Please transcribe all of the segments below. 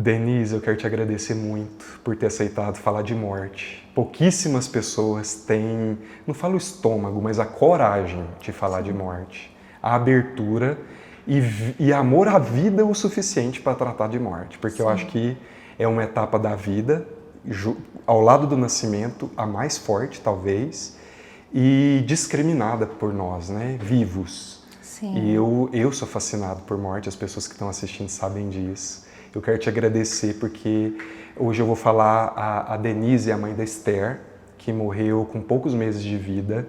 Denise, eu quero te agradecer muito por ter aceitado falar de morte. Pouquíssimas pessoas têm, não falo estômago, mas a coragem de falar de morte, a abertura e amor à vida o suficiente para tratar de morte, porque eu acho que é uma etapa da vida, ao lado do nascimento, a mais forte talvez, e discriminada por nós, né? Vivos. Sim. E eu sou fascinado por morte, as pessoas que estão assistindo sabem disso. Eu quero te agradecer porque hoje eu vou falar a Denise, a mãe da Esther, que morreu com poucos meses de vida.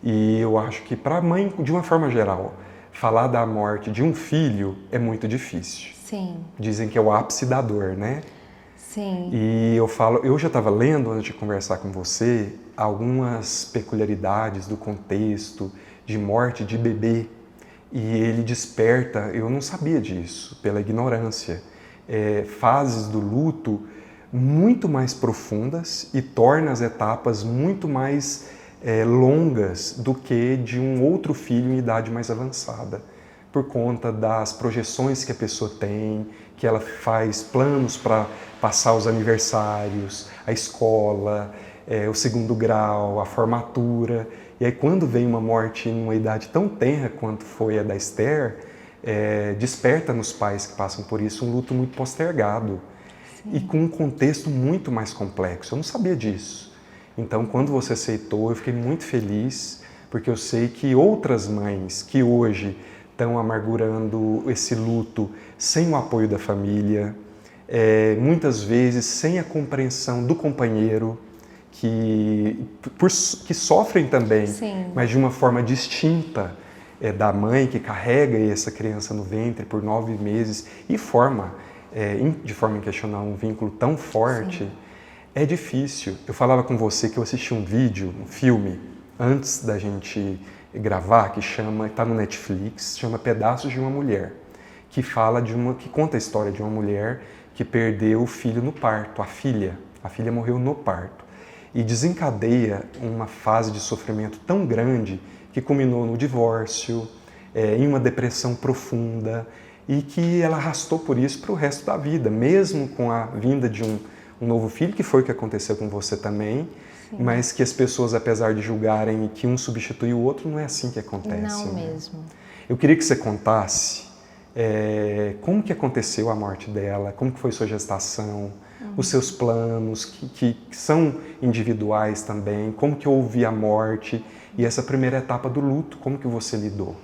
E eu acho que para a mãe, de uma forma geral, falar da morte de um filho é muito difícil. Sim. Dizem que é o ápice da dor, né? Sim. E eu já estava lendo antes de conversar com você algumas peculiaridades do contexto de morte de bebê. E ele desperta, eu não sabia disso, pela ignorância, fases do luto muito mais profundas e torna as etapas muito mais longas do que de um outro filho em idade mais avançada, por conta das projeções que a pessoa tem, que ela faz planos para passar os aniversários, a escola, o segundo grau, a formatura. E aí quando vem uma morte em uma idade tão tenra quanto foi a da Esther, desperta nos pais que passam por isso um luto muito postergado. Sim. E com um contexto muito mais complexo. Eu não sabia disso. Então, quando você aceitou, eu fiquei muito feliz, porque eu sei que outras mães que hoje estão amargurando esse luto sem o apoio da família, muitas vezes sem a compreensão do companheiro, que sofrem também, Sim. mas de uma forma distinta da mãe que carrega essa criança no ventre por 9 meses e forma, de forma inquestionável, um vínculo tão forte. Sim. É difícil. Eu falava com você que eu assisti um vídeo, um filme, antes da gente gravar, que está no Netflix, chama Pedaços de uma Mulher, que conta a história de uma mulher que perdeu o filho no parto, a filha morreu no parto, e desencadeia uma fase de sofrimento tão grande que culminou no divórcio, em uma depressão profunda, e que ela arrastou por isso para o resto da vida, mesmo com a vinda de um novo filho, que foi o que aconteceu com você também. Sim. Mas que as pessoas, apesar de julgarem que um substitui o outro, não é assim que acontece. Não né? mesmo. Eu queria que você contasse como que aconteceu a morte dela, como que foi sua gestação, os seus planos, que são individuais também, como que houve a morte e essa primeira etapa do luto, como que você lidou?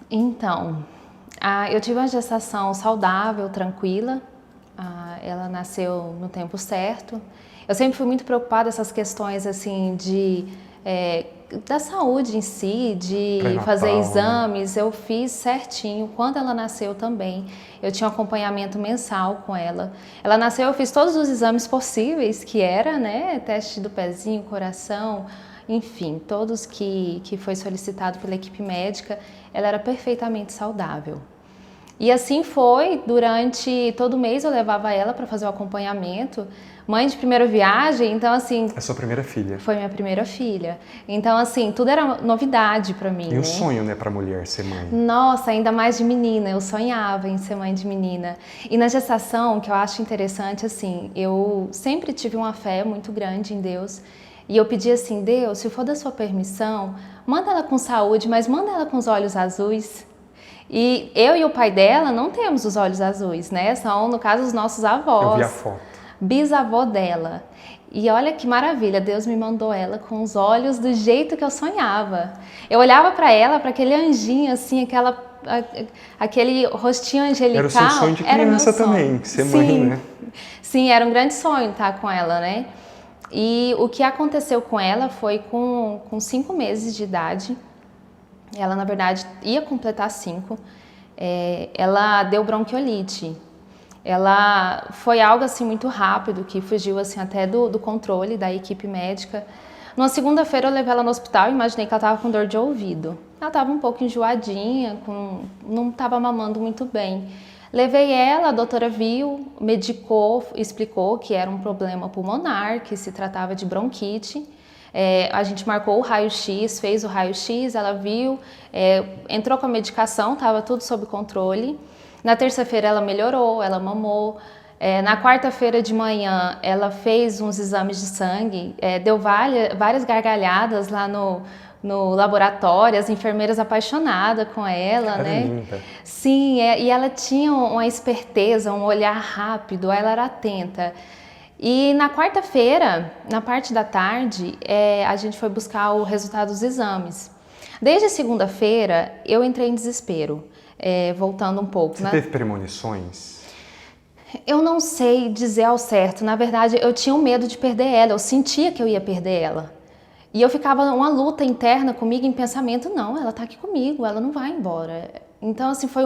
Então, eu tive uma gestação saudável, tranquila. Ela nasceu no tempo certo. Eu sempre fui muito preocupada com essas questões assim da saúde em si, de fazer exames. Né? Eu fiz certinho. Quando ela nasceu também, eu tinha um acompanhamento mensal com ela. Ela nasceu, eu fiz todos os exames possíveis, que era, né, teste do pezinho, coração, enfim, todos que foi solicitado pela equipe médica. Ela era perfeitamente saudável. E assim foi, durante todo mês eu levava ela para fazer o acompanhamento. Mãe de primeira viagem, então assim... É sua primeira filha? Foi minha primeira filha. Então assim, tudo era novidade para mim, E um sonho, né, para mulher ser mãe? Nossa, ainda mais de menina, eu sonhava em ser mãe de menina. E na gestação, que eu acho interessante, assim, eu sempre tive uma fé muito grande em Deus. E eu pedi assim, Deus, se for da sua permissão, manda ela com saúde, mas manda ela com os olhos azuis. E eu e o pai dela não temos os olhos azuis, né? São, no caso, os nossos avós. Eu vi a foto. Bisavó dela. E olha que maravilha, Deus me mandou ela com os olhos do jeito que eu sonhava. Eu olhava para ela, para aquele anjinho, assim, aquele rostinho angelical. Era o seu sonho de criança também, ser mãe, né? Sim, era um grande sonho estar com ela, né? E o que aconteceu com ela foi com 5 meses de idade. Ela, na verdade, ia completar 5. Ela deu bronquiolite. Ela foi algo assim muito rápido, que fugiu assim até do controle da equipe médica. Numa segunda-feira eu levei ela no hospital e imaginei que ela estava com dor de ouvido. Ela estava um pouco enjoadinha, não estava mamando muito bem. Levei ela, a doutora viu, medicou, explicou que era um problema pulmonar, que se tratava de bronquite. A gente marcou o raio-x, fez o raio-x, ela viu, entrou com a medicação, estava tudo sob controle. Na terça-feira ela melhorou, ela mamou, Na quarta-feira de manhã, ela fez uns exames de sangue, deu várias gargalhadas lá no laboratório, as enfermeiras apaixonadas com ela, Era né? linda. Sim, e ela tinha uma esperteza, um olhar rápido, ela era atenta. E na quarta-feira, na parte da tarde, a gente foi buscar o resultado dos exames. Desde segunda-feira, eu entrei em desespero, voltando um pouco. Você teve premonições? Eu não sei dizer ao certo. Na verdade, eu tinha um medo de perder ela. Eu sentia que eu ia perder ela. E eu ficava uma luta interna comigo em pensamento. Não, ela tá aqui comigo, ela não vai embora. Então, assim, foi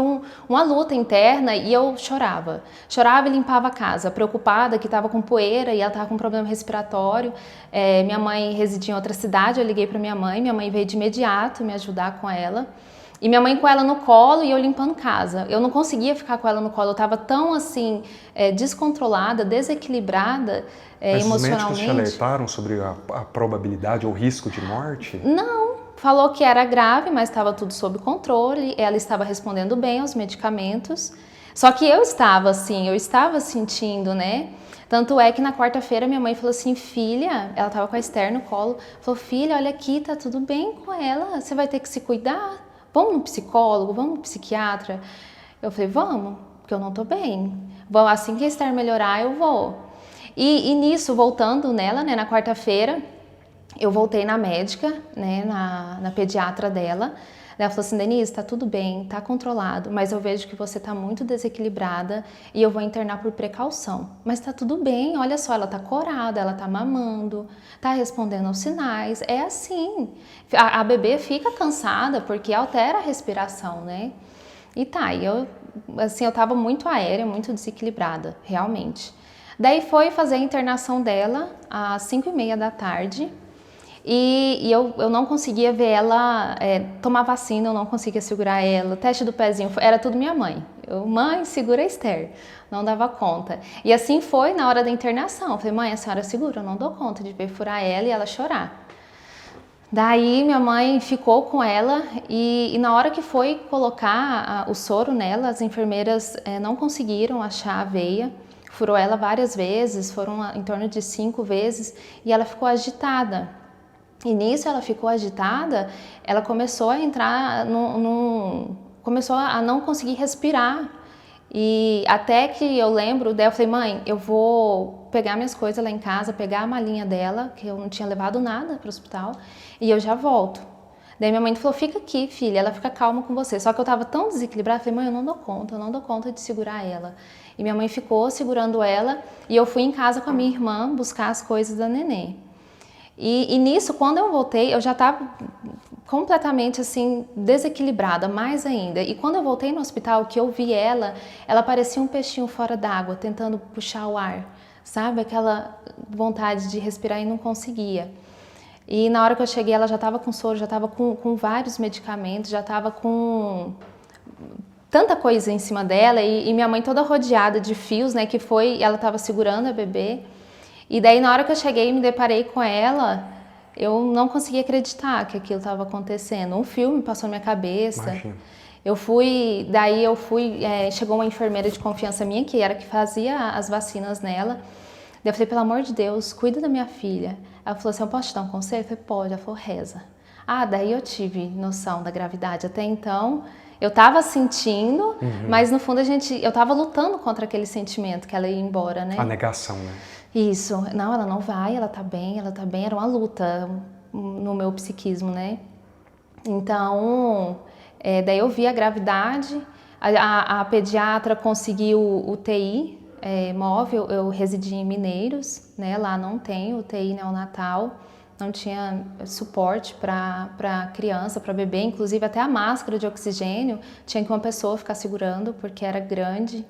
uma luta interna e eu chorava. Chorava e limpava a casa, preocupada que estava com poeira e ela estava com problema respiratório. Minha mãe residia em outra cidade, eu liguei para minha mãe veio de imediato me ajudar com ela. E minha mãe com ela no colo e eu limpando casa. Eu não conseguia ficar com ela no colo, eu estava tão assim, descontrolada, desequilibrada Mas emocionalmente. os médicos te alertaram sobre a probabilidade ou risco de morte? Não, falou que era grave, mas estava tudo sob controle, ela estava respondendo bem aos medicamentos. Só que eu estava assim, eu estava sentindo, né? Tanto é que na quarta-feira minha mãe falou assim, filha, ela estava com a Esther no colo, falou, filha, olha aqui, tá tudo bem com ela, você vai ter que se cuidar. Vamos no psicólogo, vamos no psiquiatra? Eu falei, vamos, porque eu não tô bem. Bom, assim que a Esther melhorar, eu vou. E nisso, voltando nela, né, na quarta-feira, eu voltei na médica, né, na pediatra dela. Ela falou assim, Denise, tá tudo bem, tá controlado, mas eu vejo que você tá muito desequilibrada e eu vou internar por precaução. Mas tá tudo bem, olha só, ela tá corada, ela tá mamando, tá respondendo aos sinais, é assim. A bebê fica cansada porque altera a respiração, né? E tá, eu tava muito aérea, muito desequilibrada, realmente. Daí foi fazer a internação dela às 5h30 da tarde. E eu não conseguia ver ela tomar vacina, eu não conseguia segurar ela, teste do pezinho, era tudo minha mãe. Mãe, segura a Esther, não dava conta. E assim foi na hora da internação, eu falei, mãe, a senhora segura, eu não dou conta de ver furar ela e ela chorar. Daí minha mãe ficou com ela e na hora que foi colocar o soro nela, as enfermeiras não conseguiram achar a veia, furou ela várias vezes, foram em torno de 5 vezes e ela ficou agitada. E nisso ela ficou agitada, ela começou a entrar começou a não conseguir respirar. E até que eu lembro dela, eu falei, mãe, eu vou pegar minhas coisas lá em casa, pegar a malinha dela, que eu não tinha levado nada para o hospital, e eu já volto. Daí minha mãe falou, fica aqui, filha, ela fica calma com você. Só que eu estava tão desequilibrada, eu falei, mãe, eu não dou conta de segurar ela. E minha mãe ficou segurando ela, e eu fui em casa com a minha irmã buscar as coisas da neném. E nisso, quando eu voltei, eu já estava completamente assim, desequilibrada, mais ainda. E quando eu voltei no hospital, que eu vi ela parecia um peixinho fora d'água, tentando puxar o ar, sabe? Aquela vontade de respirar e não conseguia. E na hora que eu cheguei, ela já estava com soro, já estava com vários medicamentos, já estava com tanta coisa em cima dela. E minha mãe toda rodeada de fios, né? Ela estava segurando a bebê. E daí, na hora que eu cheguei e me deparei com ela, eu não conseguia acreditar que aquilo estava acontecendo. Um filme passou na minha cabeça. Imagina. Chegou uma enfermeira de confiança minha, que fazia as vacinas nela. Daí eu falei, pelo amor de Deus, cuida da minha filha. Ela falou assim, eu posso te dar um conselho? Eu falei, pode. Ela falou, reza. Daí eu tive noção da gravidade. Até então, eu estava sentindo, mas no fundo eu estava lutando contra aquele sentimento que ela ia embora, né? A negação, né? Isso, não, ela não vai, ela tá bem, era uma luta no meu psiquismo, né? Então, daí eu vi a gravidade, a pediatra conseguiu UTI móvel, eu residi em Mineiros, né? Lá não tem UTI neonatal, não tinha suporte para criança, para bebê, inclusive até a máscara de oxigênio tinha que uma pessoa ficar segurando porque era grande.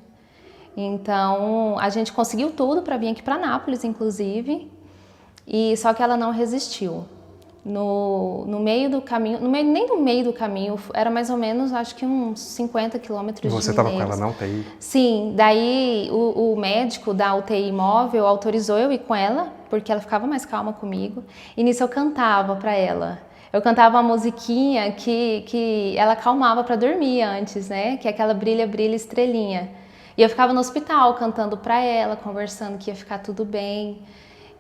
Então, a gente conseguiu tudo para vir aqui para Nápoles, inclusive, só que ela não resistiu. No meio do caminho, nem no meio do caminho, era mais ou menos, acho que uns 50 quilômetros de Mineiros. Você estava com ela na UTI? Sim, daí o médico da UTI móvel autorizou eu ir com ela, porque ela ficava mais calma comigo, e nisso eu cantava para ela. Eu cantava uma musiquinha que ela acalmava para dormir antes, né? Que é aquela Brilha, Brilha, Estrelinha. E eu ficava no hospital cantando para ela, conversando que ia ficar tudo bem.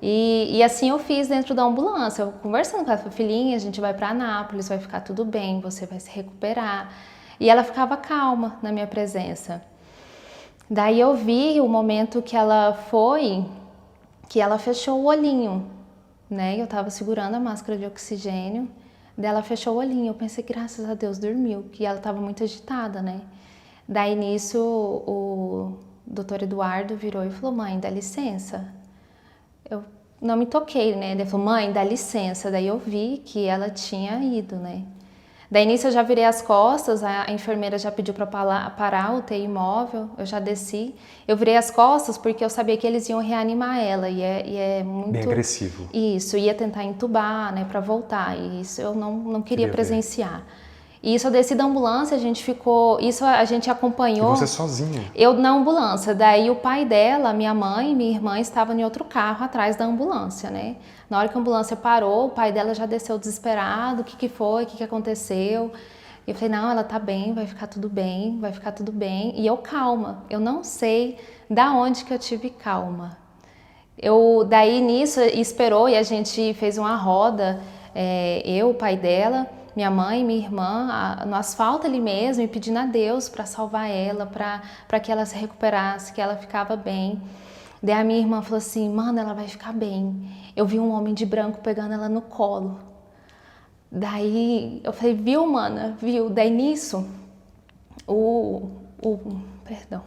E assim eu fiz dentro da ambulância, eu conversando com ela, falei, filhinha, a gente vai para Anápolis, vai ficar tudo bem, você vai se recuperar. E ela ficava calma na minha presença. Daí eu vi o momento que ela foi, que ela fechou o olhinho, né? Eu tava segurando a máscara de oxigênio, daí ela fechou o olhinho. Eu pensei, graças a Deus, dormiu, que ela tava muito agitada, né? Daí nisso o doutor Eduardo virou e falou, mãe, dá licença. Eu não me toquei, né? Ele falou, mãe, dá licença. Daí eu vi que ela tinha ido, né? Daí nisso eu já virei as costas, a enfermeira já pediu para parar o UTI móvel, eu já desci. Eu virei as costas porque eu sabia que eles iam reanimar ela e é muito... Bem agressivo. Isso, ia tentar entubar, né, para voltar, e isso eu não queria presenciar. Ver. E isso eu desci da ambulância, a gente ficou... Isso a gente acompanhou... E você sozinha? Eu na ambulância, daí o pai dela, minha mãe e minha irmã estavam em outro carro atrás da ambulância, né? Na hora que a ambulância parou, o pai dela já desceu desesperado, o que foi, o que aconteceu? E eu falei, não, ela tá bem, vai ficar tudo bem, vai ficar tudo bem. E eu calma, eu não sei da onde que eu tive calma. Daí nisso esperou e a gente fez uma roda, eu, o pai dela, minha mãe, minha irmã, no asfalto ali mesmo, e pedindo a Deus para salvar ela, para que ela se recuperasse, que ela ficava bem. Daí a minha irmã falou assim, mano, ela vai ficar bem. Eu vi um homem de branco pegando ela no colo. Daí eu falei, viu, mana? Viu? Daí nisso, perdão,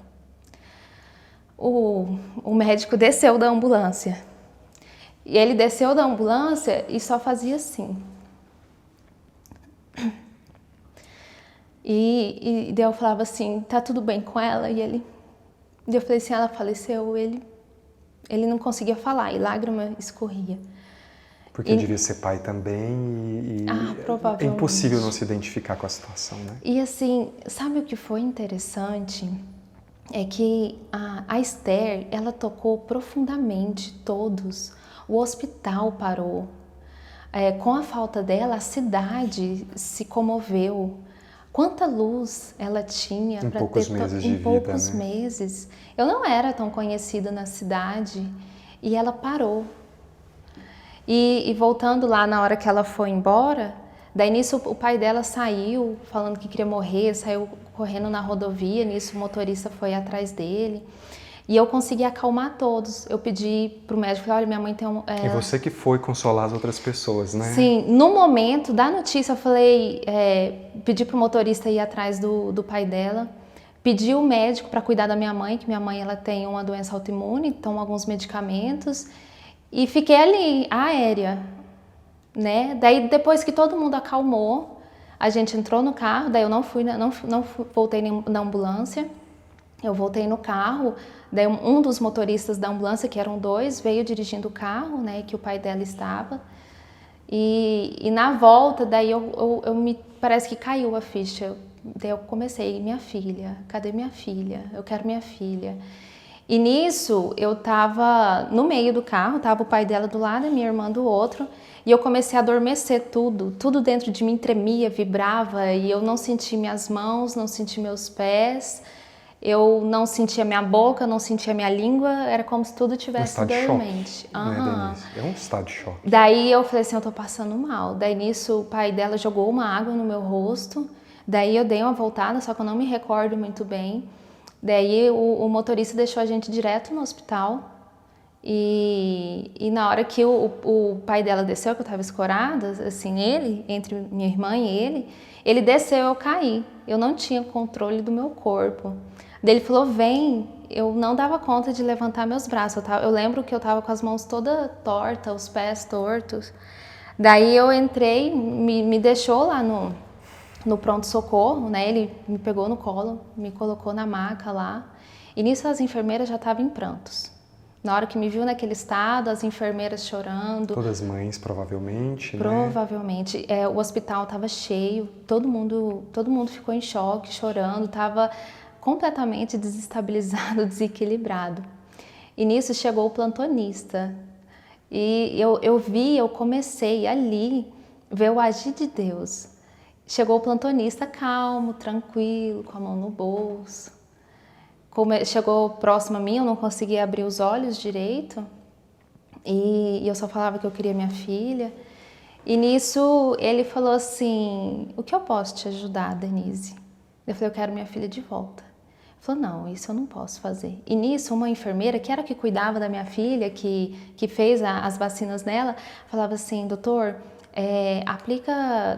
o médico desceu da ambulância. E ele desceu da ambulância e só fazia assim. E daí eu falava assim, tá tudo bem com ela? E eu falei assim, ela faleceu, ele não conseguia falar e lágrima escorria. Porque devia ser pai também provavelmente. É impossível não se identificar com a situação, né? E assim, sabe o que foi interessante? É que a Esther, ela tocou profundamente todos. O hospital parou. Com a falta dela, a cidade se comoveu. Quanta luz ela tinha para ter em poucos meses. Eu não era tão conhecida na cidade e ela parou. E voltando lá na hora que ela foi embora, daí nisso o pai dela saiu falando que queria morrer, saiu correndo na rodovia, nisso o motorista foi atrás dele. E eu consegui acalmar todos. Eu pedi pro médico, falei, olha, minha mãe tem E você que foi consolar as outras pessoas, né? Sim, no momento da notícia eu falei, pedi pro motorista ir atrás do pai dela, pedi o médico para cuidar da minha mãe, que minha mãe ela tem uma doença autoimune, toma alguns medicamentos, e fiquei ali, aérea, né? Daí depois que todo mundo acalmou, a gente entrou no carro, daí eu não voltei na ambulância. Eu voltei no carro, daí um dos motoristas da ambulância, que eram dois, veio dirigindo o carro, né, que o pai dela estava. E na volta, daí parece que caiu a ficha. Daí eu comecei, minha filha, cadê minha filha? Eu quero minha filha. E nisso, eu tava no meio do carro, tava o pai dela do lado e minha irmã do outro. E eu comecei a adormecer tudo dentro de mim tremia, vibrava, e eu não senti minhas mãos, não senti meus pés. Eu não sentia minha boca, não sentia minha língua, era como se tudo tivesse dormente. Né, é um estado de choque. Daí eu falei assim, eu tô passando mal. Daí nisso o pai dela jogou uma água no meu rosto, daí eu dei uma voltada, só que eu não me recordo muito bem. Daí o motorista deixou a gente direto no hospital e na hora que o pai dela desceu, que eu tava escorada, assim, entre minha irmã e ele desceu, eu caí. Eu não tinha controle do meu corpo. Daí ele falou, vem, eu não dava conta de levantar meus braços. Eu lembro que eu tava com as mãos toda tortas, os pés tortos. Daí eu entrei, me deixou lá no pronto-socorro, né? Ele me pegou no colo, me colocou na maca lá. E nisso as enfermeiras já estavam em prantos. Na hora que me viu naquele estado, as enfermeiras chorando. Todas mães, provavelmente, Provavelmente. Né? O hospital estava cheio, todo mundo ficou em choque, chorando, estava completamente desestabilizado, desequilibrado. E nisso chegou o plantonista. E eu comecei ali ver o agir de Deus. Chegou o plantonista calmo, tranquilo, com a mão no bolso. chegou próximo a mim, eu não conseguia abrir os olhos direito. E eu só falava que eu queria minha filha. E nisso ele falou assim, o que eu posso te ajudar, Denise? Eu falei, eu quero minha filha de volta. Ele falou, não, isso eu não posso fazer. E nisso uma enfermeira, que era que cuidava da minha filha, que fez as vacinas nela, falava assim, doutor,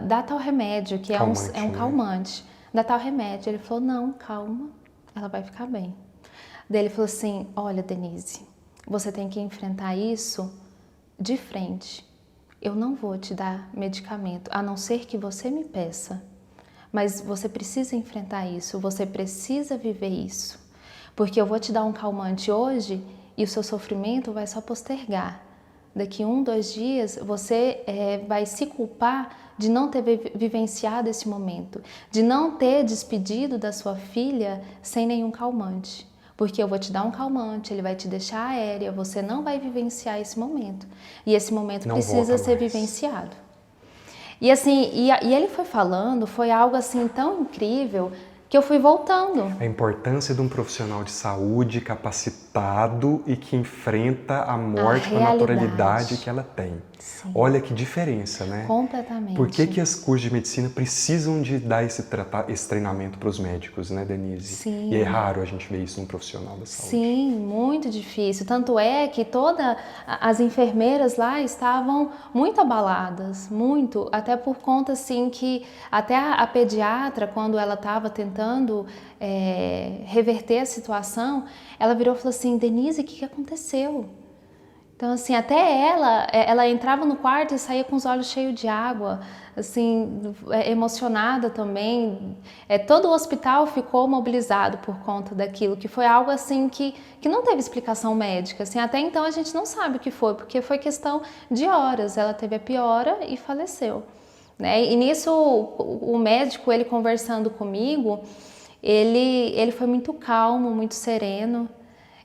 dá tal remédio, que Calmante, é um né? calmante. Dá tal remédio. Ele falou, não, calma, ela vai ficar bem. Daí ele falou assim, olha, Denise, você tem que enfrentar isso de frente. Eu não vou te dar medicamento, a não ser que você me peça. Mas você precisa enfrentar isso, você precisa viver isso. Porque eu vou te dar um calmante hoje e o seu sofrimento vai só postergar. Daqui 1, 2 dias você vai se culpar de não ter vivenciado esse momento, de não ter despedido da sua filha sem nenhum calmante. Porque eu vou te dar um calmante, ele vai te deixar aérea, você não vai vivenciar esse momento. E esse momento Não precisa volta ser mais. vivenciado. E assim, e ele foi falando, foi algo assim tão incrível que eu fui voltando. A importância de um profissional de saúde capacitado e que enfrenta a morte com a naturalidade que ela tem. Sim. Olha que diferença, né? Completamente. Por que as cursos de medicina precisam de dar esse treinamento para os médicos, né, Denise? Sim. E é raro a gente ver isso num profissional da saúde. Sim, muito difícil. Tanto é que todas as enfermeiras lá estavam muito abaladas, muito. Até por conta, assim, que até a pediatra, quando ela estava tentando reverter a situação, ela virou e falou assim, Denise, o que aconteceu? Então, assim, até ela entrava no quarto e saía com os olhos cheios de água, assim, emocionada também. Todo o hospital ficou mobilizado por conta daquilo, que foi algo, assim, que não teve explicação médica. Assim, até então a gente não sabe o que foi, porque foi questão de horas. Ela teve a piora e faleceu, né? E nisso, o médico, ele conversando comigo, ele foi muito calmo, muito sereno.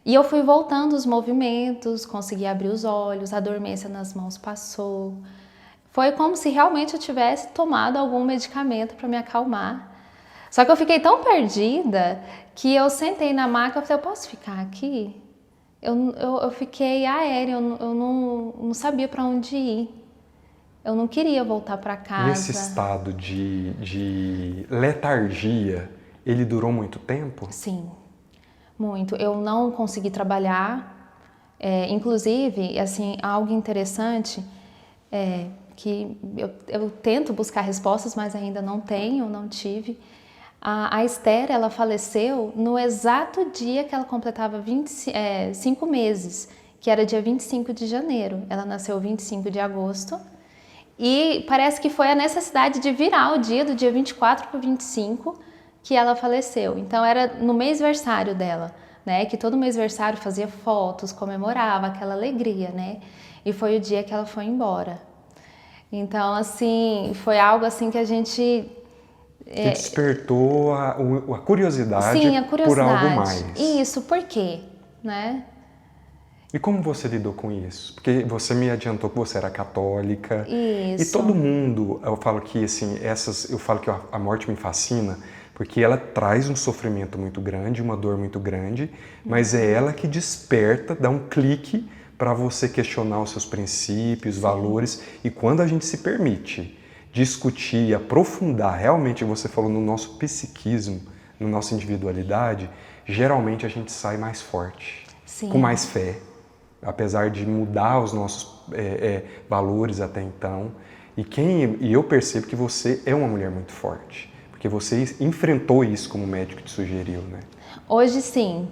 E eu fui voltando os movimentos, consegui abrir os olhos, a dormência nas mãos passou. Foi como se realmente eu tivesse tomado algum medicamento para me acalmar. Só que eu fiquei tão perdida que eu sentei na maca e falei, eu posso ficar aqui? Eu fiquei aérea, eu não sabia para onde ir. Eu não queria voltar para casa. E esse estado de letargia, ele durou muito tempo? Sim. Muito. Eu não consegui trabalhar, inclusive, assim, algo interessante que eu tento buscar respostas, mas ainda não tive. A Esther, ela faleceu no exato dia que ela completava 5 meses, que era dia 25 de janeiro. Ela nasceu 25 de agosto e parece que foi a necessidade de virar o dia do dia 24 para o 25 que ela faleceu. Então era no mêsversário dela, né? Que todo mêsversário fazia fotos, comemorava aquela alegria, né? E foi o dia que ela foi embora. Então, assim, foi algo assim que a gente... Que despertou a curiosidade, Sim, a curiosidade. por algo mais. Isso, por quê? Né? E como você lidou com isso? Porque você me adiantou que você era católica. Isso. E todo mundo, eu falo que assim, a morte me fascina, porque ela traz um sofrimento muito grande, uma dor muito grande, mas é ela que desperta, dá um clique para você questionar os seus princípios, valores. E quando a gente se permite discutir, aprofundar, realmente você falou no nosso psiquismo, na nossa individualidade, geralmente a gente sai mais forte, Sim. com mais fé. Apesar de mudar os nossos valores até então. E eu percebo que você é uma mulher muito forte, porque você enfrentou isso como o médico te sugeriu, né? Hoje sim.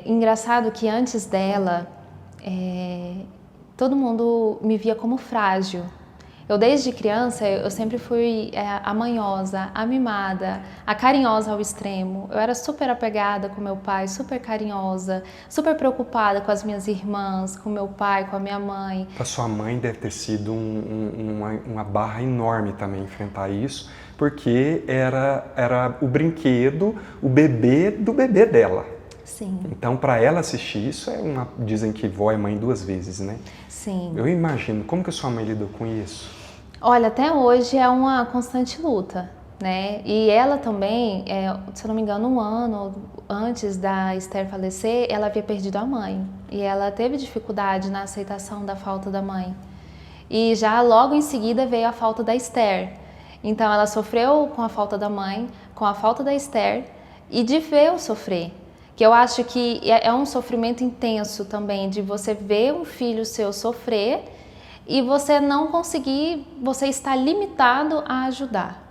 Engraçado que antes dela, todo mundo me via como frágil. Eu desde criança, eu sempre fui a manhosa, a mimada, a carinhosa ao extremo. Eu era super apegada com meu pai, super carinhosa, super preocupada com as minhas irmãs, com meu pai, com a minha mãe. Para sua mãe deve ter sido uma barra enorme também enfrentar isso, porque era o brinquedo, o bebê do bebê dela. Sim. Então, para ela assistir isso, dizem que vó é mãe 2 vezes, né? Sim. Eu imagino, como que a sua mãe lidou com isso? Olha, até hoje é uma constante luta, né? E ela também, se eu não me engano, um ano antes da Esther falecer, ela havia perdido a mãe. E ela teve dificuldade na aceitação da falta da mãe. E já logo em seguida veio a falta da Esther. Então ela sofreu com a falta da mãe, com a falta da Esther e de ver o sofrer. Que eu acho que é um sofrimento intenso também, de você ver um filho seu sofrer e você não conseguir, você está limitado a ajudar.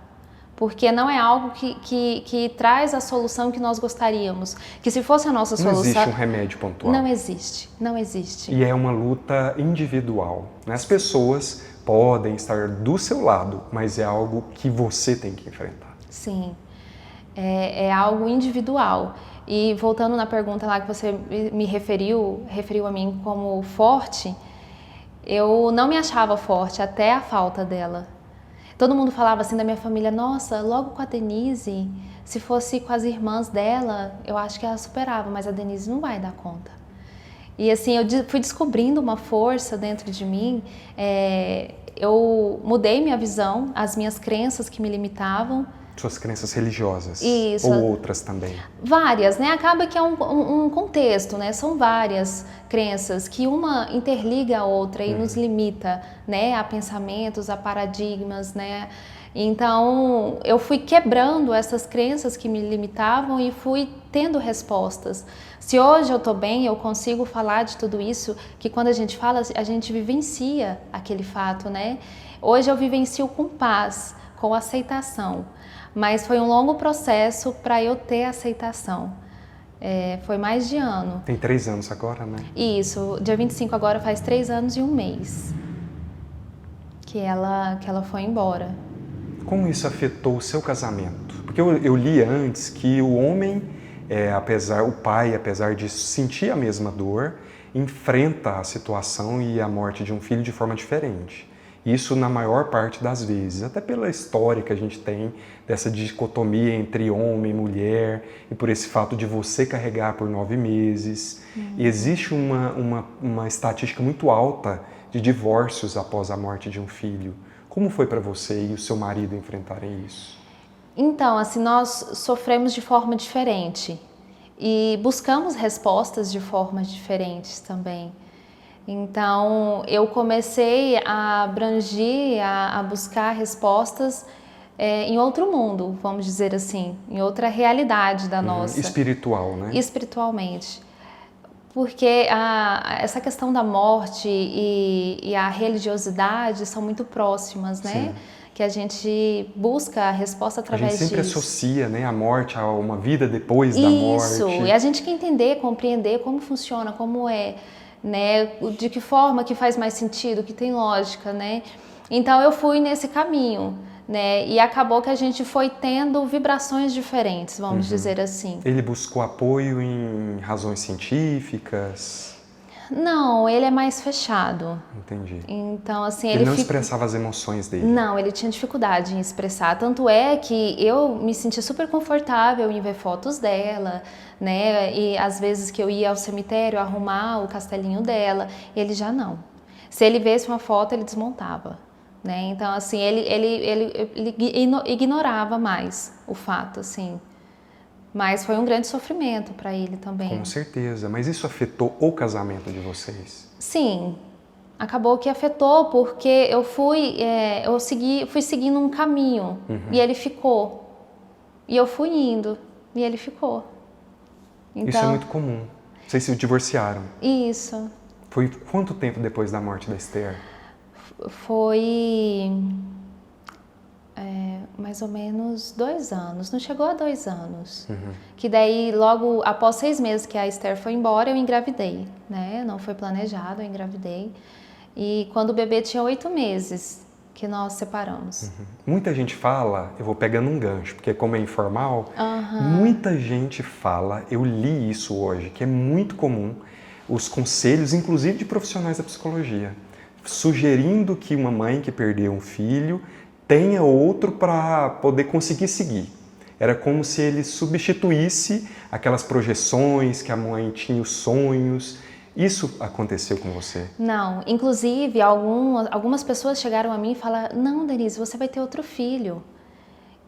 Porque não é algo que traz a solução que nós gostaríamos. Que se fosse a nossa solução... Não existe um remédio pontual. Não existe, não existe. E é uma luta individual, né? As pessoas podem estar do seu lado, mas é algo que você tem que enfrentar. Sim, é algo individual. E voltando na pergunta lá que você me referiu a mim como forte, eu não me achava forte até a falta dela. Todo mundo falava assim da minha família, nossa, logo com a Denise, se fosse com as irmãs dela, eu acho que ela superava, mas a Denise não vai dar conta. E assim, eu fui descobrindo uma força dentro de mim, eu mudei minha visão, as minhas crenças que me limitavam. Suas crenças religiosas. Isso. Ou outras também. Várias, né? Acaba que é um contexto, né? São várias crenças que uma interliga a outra e nos limita, né? A pensamentos, a paradigmas, né? Então, eu fui quebrando essas crenças que me limitavam e fui tendo respostas. Se hoje eu tô bem, eu consigo falar de tudo isso, que quando a gente fala, a gente vivencia aquele fato, né? Hoje eu vivencio com paz, com aceitação. Mas foi um longo processo para eu ter aceitação. Foi mais de ano. Tem 3 anos agora, né? Isso, dia 25 agora faz 3 anos e 1 mês que ela foi embora. Como isso afetou o seu casamento? Porque eu li antes que o homem, o pai, apesar de sentir a mesma dor, enfrenta a situação e a morte de um filho de forma diferente. Isso na maior parte das vezes, até pela história que a gente tem dessa dicotomia entre homem e mulher e por esse fato de você carregar por 9 meses. E existe uma estatística muito alta de divórcios após a morte de um filho. Como foi para você e o seu marido enfrentarem isso? Então, assim, nós sofremos de forma diferente e buscamos respostas de formas diferentes também. Então, eu comecei a abranger, a buscar respostas em outro mundo, vamos dizer assim, em outra realidade da nossa. Espiritual, né? Espiritualmente. Porque essa questão da morte e a religiosidade são muito próximas, né? Sim. Que a gente busca a resposta através disso. A gente sempre associa, né, a morte a uma vida depois da morte. Isso, e a gente quer entender, compreender como funciona, como é, né, de que forma que faz mais sentido, que tem lógica, né? Então eu fui nesse caminho, né? E acabou que a gente foi tendo vibrações diferentes, vamos dizer assim. Ele buscou apoio em razões científicas? Não, ele é mais fechado. Entendi. Então, assim, ele não expressava as emoções dele? Não, ele tinha dificuldade em expressar. Tanto é que eu me sentia super confortável em ver fotos dela, né? E às vezes que eu ia ao cemitério arrumar o castelinho dela, ele já não. Se ele visse uma foto, ele desmontava, né? Então, assim, ele ignorava mais o fato, assim. Mas foi um grande sofrimento para ele também. Com certeza. Mas isso afetou o casamento de vocês? Sim. Acabou que afetou porque eu fui seguindo um caminho e ele ficou. E eu fui indo e ele ficou. Então, isso é muito comum. Vocês se divorciaram? Isso. Foi quanto tempo depois da morte da Esther? Foi mais ou menos 2 anos. Não chegou a 2 anos. Que daí, logo após 6 meses que a Esther foi embora, eu engravidei, né? Não foi planejado, eu engravidei. E quando o bebê tinha 8 meses, que nós separamos. Muita gente fala, eu vou pegando um gancho, porque como é informal, muita gente fala, eu li isso hoje, que é muito comum, os conselhos, inclusive de profissionais da psicologia, sugerindo que uma mãe que perdeu um filho tenha outro para poder conseguir seguir. Era como se ele substituísse aquelas projeções que a mãe tinha, os sonhos. Isso aconteceu com você? Não, inclusive algumas pessoas chegaram a mim e falaram: não, Denise, você vai ter outro filho.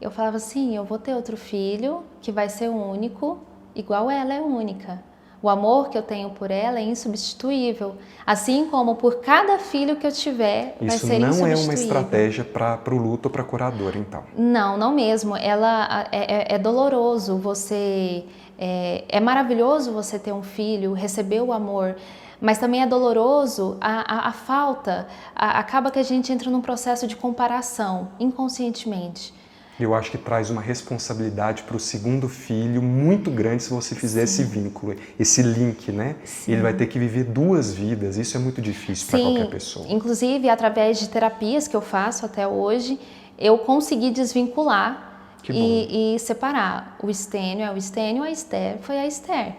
Eu falava assim, eu vou ter outro filho que vai ser único, igual ela é única. O amor que eu tenho por ela é insubstituível, assim como por cada filho que eu tiver vai Isso ser não é insubstituível. uma estratégia para o luto ou para curador, então. Não, não mesmo. Ela é doloroso. Você é maravilhoso você ter um filho, receber o amor, mas também é doloroso a falta. Acaba que a gente entra num processo de comparação inconscientemente. Eu acho que traz uma responsabilidade para o segundo filho muito grande se você fizer esse vínculo, esse link, né? Sim. Ele vai ter que viver duas vidas, isso é muito difícil para qualquer pessoa. Inclusive, através de terapias que eu faço até hoje, eu consegui desvincular e separar. O Estênio é o Estênio, a Esther foi a Esther.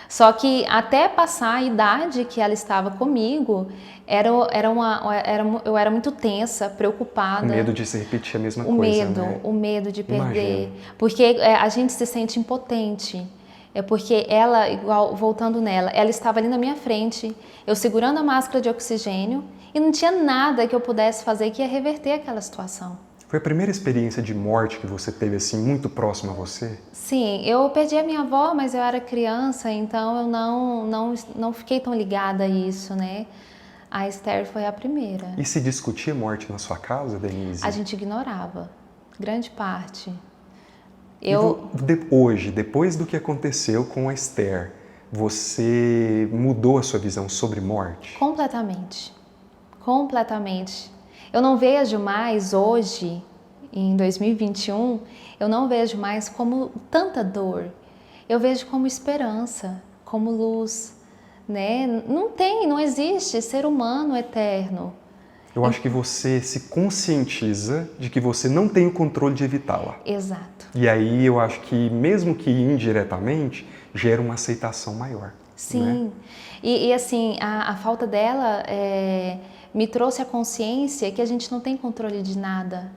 Só que até passar a idade que ela estava comigo, eu era muito tensa, preocupada. O medo de se repetir a mesma coisa, né? O medo de perder. Imagino. Porque a gente se sente impotente. É porque ela, igual voltando nela, ela estava ali na minha frente, eu segurando a máscara de oxigênio e não tinha nada que eu pudesse fazer que ia reverter aquela situação. Foi a primeira experiência de morte que você teve assim muito próxima a você? Sim, eu perdi a minha avó, mas eu era criança, então eu não fiquei tão ligada a isso, né? A Esther foi a primeira. E se discutia morte na sua casa, Denise? A gente ignorava, grande parte. Hoje, depois do que aconteceu com a Esther, você mudou a sua visão sobre morte? Completamente, completamente. Eu não vejo mais hoje, em 2021, eu não vejo mais como tanta dor. Eu vejo como esperança, como luz, né? Não existe ser humano eterno. Eu acho que você se conscientiza de que você não tem o controle de evitá-la. Exato. E aí eu acho que, mesmo que indiretamente, gera uma aceitação maior. Sim. Né? E assim, a falta dela me trouxe a consciência que a gente não tem controle de nada.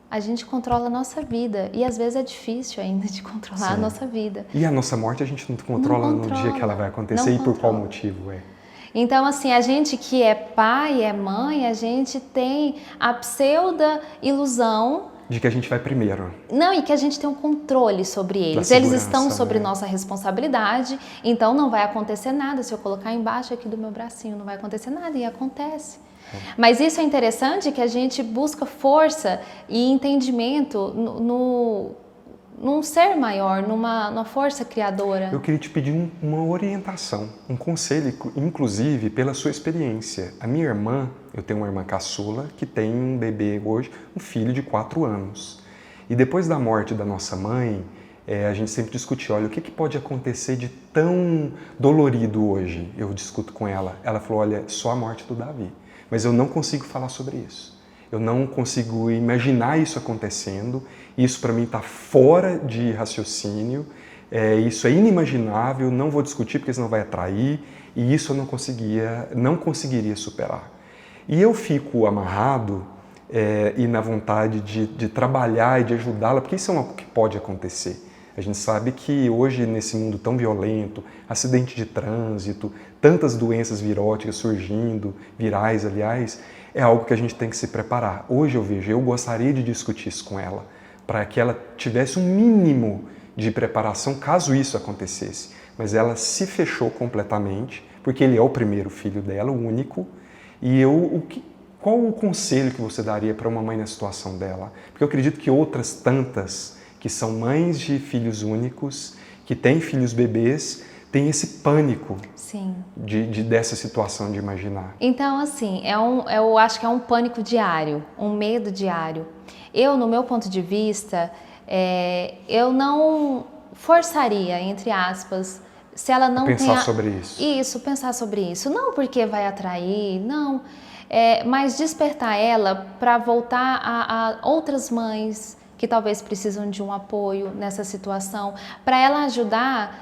A gente controla a nossa vida. E às vezes é difícil ainda de controlar a nossa vida. E a nossa morte a gente não controla no dia que ela vai acontecer e por qual motivo é. Então, assim, a gente que é pai, é mãe, a gente tem a pseudo ilusão de que a gente vai primeiro. Não, e que a gente tem um controle sobre eles. Eles estão sobre nossa responsabilidade, então não vai acontecer nada. Se eu colocar embaixo aqui do meu bracinho, não vai acontecer nada, e acontece. Mas isso é interessante, que a gente busca força e entendimento num ser maior, numa força criadora. Eu queria te pedir uma orientação, um conselho, inclusive pela sua experiência. A minha irmã, eu tenho uma irmã caçula que tem um bebê hoje, um filho de 4 anos. E depois da morte da nossa mãe, a gente sempre discutiu, olha, o que pode acontecer de tão dolorido hoje? Eu discuto com ela. Ela falou, olha, só a morte do Davi. Mas eu não consigo falar sobre isso. Eu não consigo imaginar isso acontecendo. Isso para mim está fora de raciocínio. Isso é inimaginável. Não vou discutir porque senão vai atrair. E isso eu não conseguiria superar. E eu fico amarrado e na vontade de trabalhar e de ajudá-la, porque isso é algo que pode acontecer. A gente sabe que hoje, nesse mundo tão violento, acidente de trânsito, tantas doenças viróticas surgindo, virais, aliás, é algo que a gente tem que se preparar. Hoje eu gostaria de discutir isso com ela, para que ela tivesse um mínimo de preparação caso isso acontecesse. Mas ela se fechou completamente, porque ele é o primeiro filho dela, o único. E qual o conselho que você daria para uma mãe na situação dela? Porque eu acredito que outras tantas que são mães de filhos únicos, que têm filhos bebês, têm esse pânico. Sim. Dessa situação de imaginar. Então, assim, eu acho que é um pânico diário, um medo diário. Eu, no meu ponto de vista, eu não forçaria, entre aspas, se ela não pensar sobre isso. Isso, pensar sobre isso. Não porque vai atrair, não. Mas despertar ela para voltar a outras mães que talvez precisam de um apoio nessa situação, para ela ajudar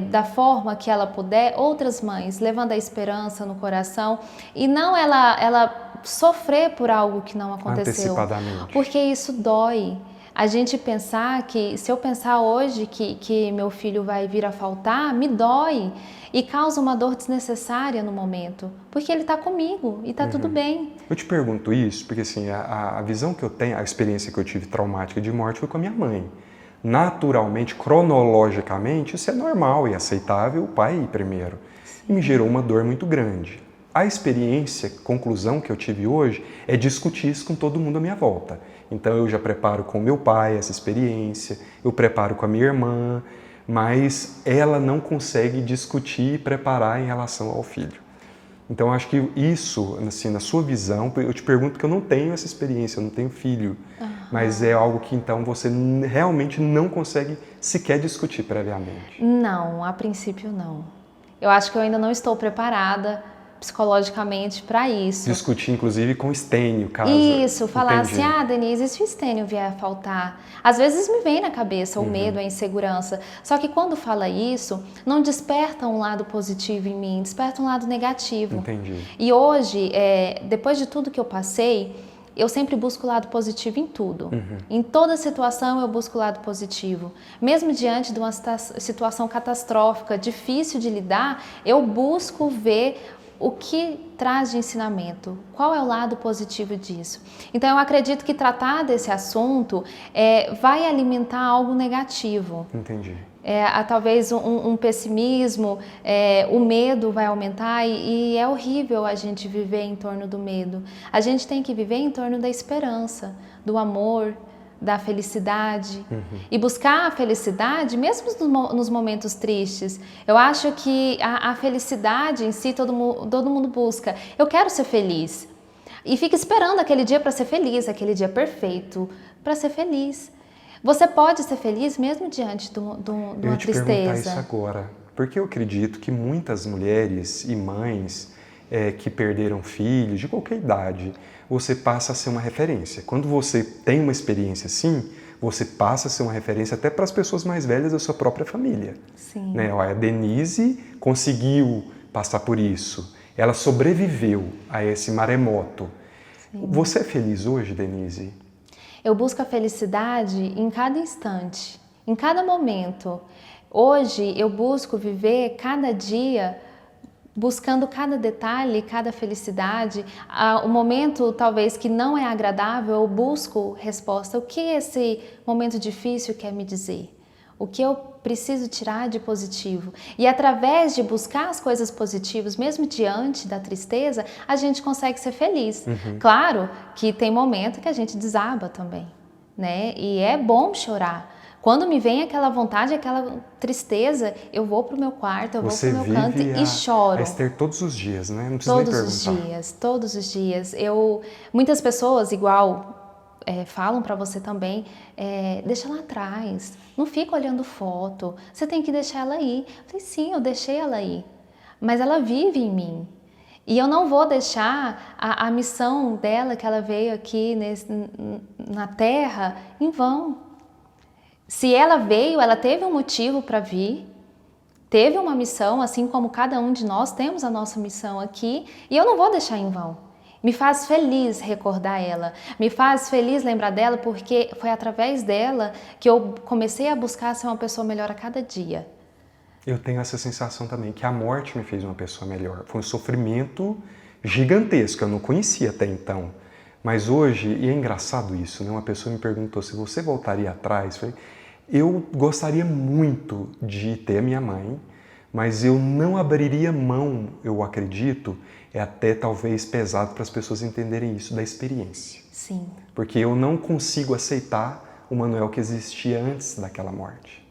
da forma que ela puder outras mães, levando a esperança no coração e não ela sofrer por algo que não aconteceu. Antecipadamente. Porque isso dói. a gente pensar que, se eu pensar hoje que meu filho vai vir a faltar, me dói e causa uma dor desnecessária no momento, porque ele está comigo e está tudo bem. Eu te pergunto isso porque assim, a visão que eu tenho, a experiência que eu tive traumática de morte foi com a minha mãe. Naturalmente, cronologicamente, isso é normal e aceitável o pai ir primeiro. E me gerou uma dor muito grande. A experiência, conclusão que eu tive hoje é discutir isso com todo mundo à minha volta. Então eu já preparo com meu pai essa experiência, eu preparo com a minha irmã, mas ela não consegue discutir e preparar em relação ao filho. Então acho que isso, assim, na sua visão, eu te pergunto que eu não tenho essa experiência, eu não tenho filho, mas é algo que então você realmente não consegue sequer discutir previamente. Não, a princípio não. Eu acho que eu ainda não estou preparada psicologicamente para isso. Discutir, inclusive, com o estênio, caso... Isso, falar Entendi. assim, Denise, e se o estênio vier a faltar? Às vezes me vem na cabeça o medo, a insegurança. Só que quando fala isso, não desperta um lado positivo em mim, desperta um lado negativo. Entendi. E hoje, depois de tudo que eu passei, eu sempre busco o lado positivo em tudo. Em toda situação eu busco o lado positivo. Mesmo diante de uma situação catastrófica, difícil de lidar, eu busco ver o que traz de ensinamento, qual é o lado positivo disso. Então eu acredito que tratar desse assunto vai alimentar algo negativo. Entendi. Talvez um pessimismo, o medo vai aumentar e é horrível a gente viver em torno do medo. A gente tem que viver em torno da esperança, do amor, da felicidade e buscar a felicidade mesmo nos momentos tristes. Eu acho que a felicidade em si todo mundo busca. Eu quero ser feliz e fica esperando aquele dia para ser feliz, aquele dia perfeito para ser feliz. Você pode ser feliz mesmo diante de uma tristeza. Eu ia te perguntar isso agora, porque eu acredito que muitas mulheres e mães que perderam filhos, de qualquer idade, você passa a ser uma referência. Quando você tem uma experiência assim, você passa a ser uma referência até para as pessoas mais velhas da sua própria família. Sim. Né? A Denise conseguiu passar por isso, ela sobreviveu a esse maremoto. Sim. Você é feliz hoje, Denise? Eu busco a felicidade em cada instante, em cada momento. Hoje eu busco viver cada dia buscando cada detalhe, cada felicidade. O momento talvez que não é agradável, eu busco resposta. O que esse momento difícil quer me dizer? O que eu preciso tirar de positivo? E através de buscar as coisas positivas, mesmo diante da tristeza, a gente consegue ser feliz. Claro que tem momento que a gente desaba também, né? E é bom chorar. Quando me vem aquela vontade, aquela tristeza, eu vou pro meu quarto, eu vou pro meu canto e choro. A Esther todos os dias, né? Não precisa nem perguntar. Todos os dias. Muitas pessoas, falam para você também, deixa lá atrás, não fica olhando foto, você tem que deixar ela aí. Eu falei, sim, eu deixei ela aí, mas ela vive em mim. E eu não vou deixar a missão dela, que ela veio aqui na Terra, em vão. Se ela veio, ela teve um motivo para vir, teve uma missão, assim como cada um de nós temos a nossa missão aqui, e eu não vou deixar em vão. Me faz feliz recordar ela, me faz feliz lembrar dela, porque foi através dela que eu comecei a buscar ser uma pessoa melhor a cada dia. Eu tenho essa sensação também, que a morte me fez uma pessoa melhor. Foi um sofrimento gigantesco, eu não conhecia até então. Mas hoje, e é engraçado isso, né? Uma pessoa me perguntou se você voltaria atrás. Eu falei, eu gostaria muito de ter a minha mãe, mas eu não abriria mão, eu acredito, é até talvez pesado para as pessoas entenderem isso, da experiência. Sim. Porque eu não consigo aceitar o Manuel que existia antes daquela morte.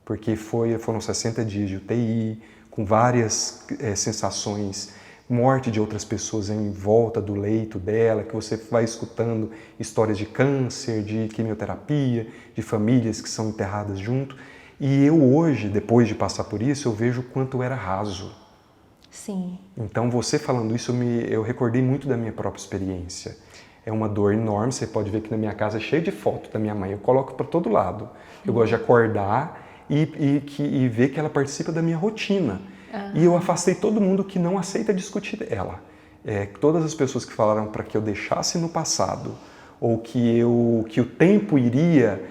Porque foram 60 dias de UTI, com várias sensações, morte de outras pessoas em volta do leito dela, que você vai escutando histórias de câncer, de quimioterapia, de famílias que são enterradas junto. E eu hoje, depois de passar por isso, eu vejo o quanto eu era raso. Sim. Então você falando isso, eu recordei muito da minha própria experiência. É uma dor enorme, você pode ver que na minha casa é cheio de foto da minha mãe, eu coloco para todo lado. Eu gosto de acordar e ver que ela participa da minha rotina. E eu afastei todo mundo que não aceita discutir ela. Todas as pessoas que falaram para que eu deixasse no passado ou que o tempo iria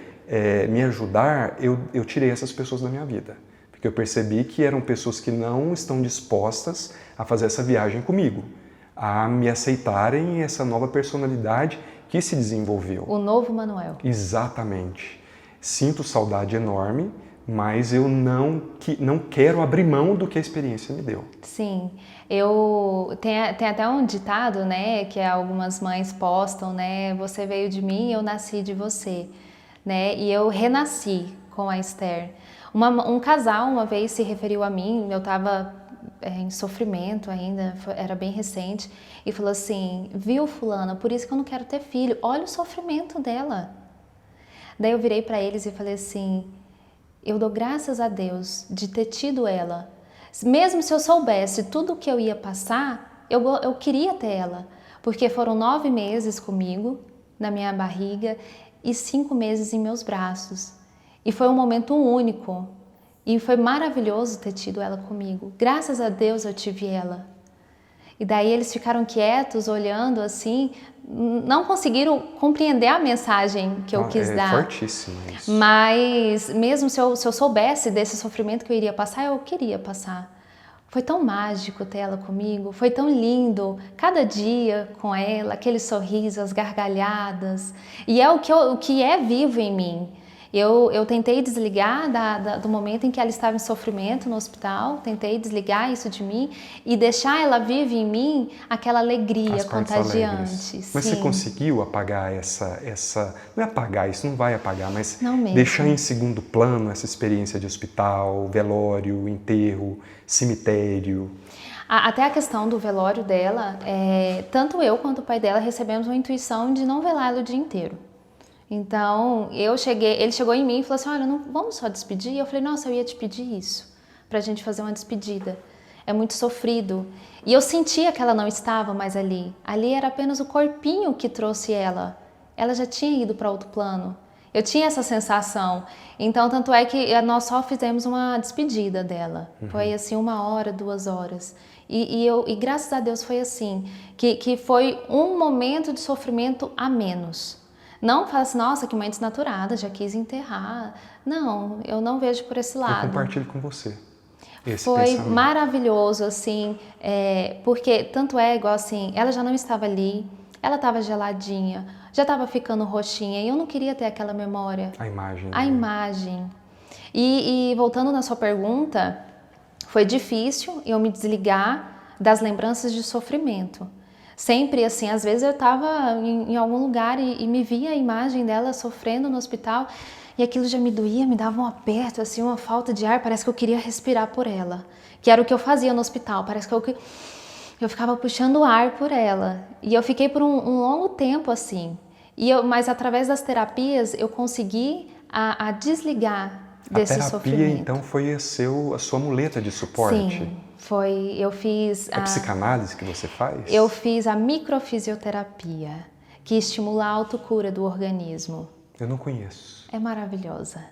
me ajudar, eu tirei essas pessoas da minha vida. Porque eu percebi que eram pessoas que não estão dispostas a fazer essa viagem comigo, a me aceitarem essa nova personalidade que se desenvolveu. O novo Manuel. Exatamente. Sinto saudade enorme, mas eu não quero abrir mão do que a experiência me deu. Sim, tem até um ditado, né, que algumas mães postam, né, você veio de mim, eu nasci de você, né, e eu renasci com a Esther. Um casal uma vez se referiu a mim, eu estava em sofrimento ainda, era bem recente, e falou assim, viu fulana, por isso que eu não quero ter filho, olha o sofrimento dela. Daí eu virei para eles e falei assim, eu dou graças a Deus de ter tido ela. Mesmo se eu soubesse tudo o que eu ia passar, eu queria ter ela. Porque foram 9 meses comigo, na minha barriga, e 5 meses em meus braços. E foi um momento único. E foi maravilhoso ter tido ela comigo. Graças a Deus eu tive ela. E daí eles ficaram quietos, olhando assim, não conseguiram compreender a mensagem que eu quis dar. É fortíssimo isso. Mas mesmo se eu soubesse desse sofrimento que eu iria passar, eu queria passar. Foi tão mágico ter ela comigo, foi tão lindo, cada dia com ela, aquele sorriso, as gargalhadas. E é o que é vivo em mim. Eu tentei desligar do momento em que ela estava em sofrimento no hospital, tentei desligar isso de mim e deixar ela viva em mim aquela alegria contagiante. Mas sim. você conseguiu apagar essa... Não é apagar, isso não vai apagar, mas não mesmo. Deixar em segundo plano essa experiência de hospital, velório, enterro, cemitério? Até a questão do velório dela, tanto eu quanto o pai dela recebemos uma intuição de não velar ela o dia inteiro. Então, ele chegou em mim e falou assim, olha, não, vamos só despedir? Eu falei, nossa, eu ia te pedir isso, pra gente fazer uma despedida. É muito sofrido. E eu sentia que ela não estava mais ali. Ali era apenas o corpinho que trouxe ela. Ela já tinha ido para outro plano. Eu tinha essa sensação. Então, tanto é que nós só fizemos uma despedida dela. Foi assim, 1 hora, 2 horas. E graças a Deus foi assim, que foi um momento de sofrimento a menos. Não fala assim, nossa, que mãe desnaturada, já quis enterrar. Não, eu não vejo por esse lado. Eu compartilho com você esse Foi pensamento. maravilhoso, assim, porque tanto é igual assim, ela já não estava ali, ela estava geladinha, já estava ficando roxinha e eu não queria ter aquela memória. A imagem. A imagem. E voltando na sua pergunta, foi difícil eu me desligar das lembranças de sofrimento. Sempre assim, às vezes eu estava em algum lugar e me via a imagem dela sofrendo no hospital e aquilo já me doía, me dava um aperto, assim, uma falta de ar, parece que eu queria respirar por ela, que era o que eu fazia no hospital, parece que eu ficava puxando ar por ela e eu fiquei por um longo tempo assim, mas através das terapias eu consegui a desligar desse sofrimento. A terapia então foi a sua muleta de suporte? Sim. Foi, eu fiz... É psicanálise que você faz? Eu fiz a microfisioterapia, que estimula a autocura do organismo. Eu não conheço. É maravilhosa.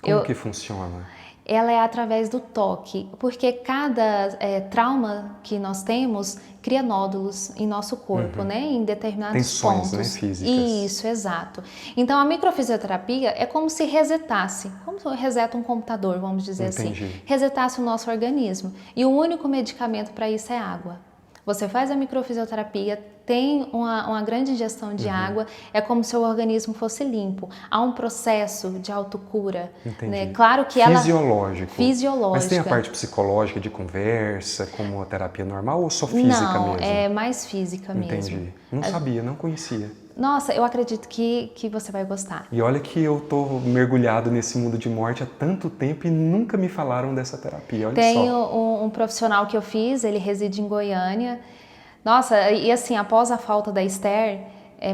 Como que funciona? Ela é através do toque, porque cada trauma que nós temos cria nódulos em nosso corpo, né? Em determinados tensões, pontos. Né? Físicas. Isso, exato. Então a microfisioterapia é como se resetasse, como se reseta um computador, vamos dizer Entendi. assim. Resetasse o nosso organismo. E o único medicamento para isso é água. Você faz a microfisioterapia, tem uma grande ingestão de água, é como se o organismo fosse limpo. Há um processo de autocura. Entendi. Né? Claro que Fisiológico. Fisiológica. Mas tem a parte psicológica de conversa, como a terapia normal, ou só física não, mesmo? É mais física mesmo. Entendi. Não sabia, não conhecia. Nossa, eu acredito que você vai gostar. E olha que eu tô mergulhado nesse mundo de morte há tanto tempo e nunca me falaram dessa terapia, olha Tem só. um profissional que eu fiz, ele reside em Goiânia. Nossa, e assim, após a falta da Esther,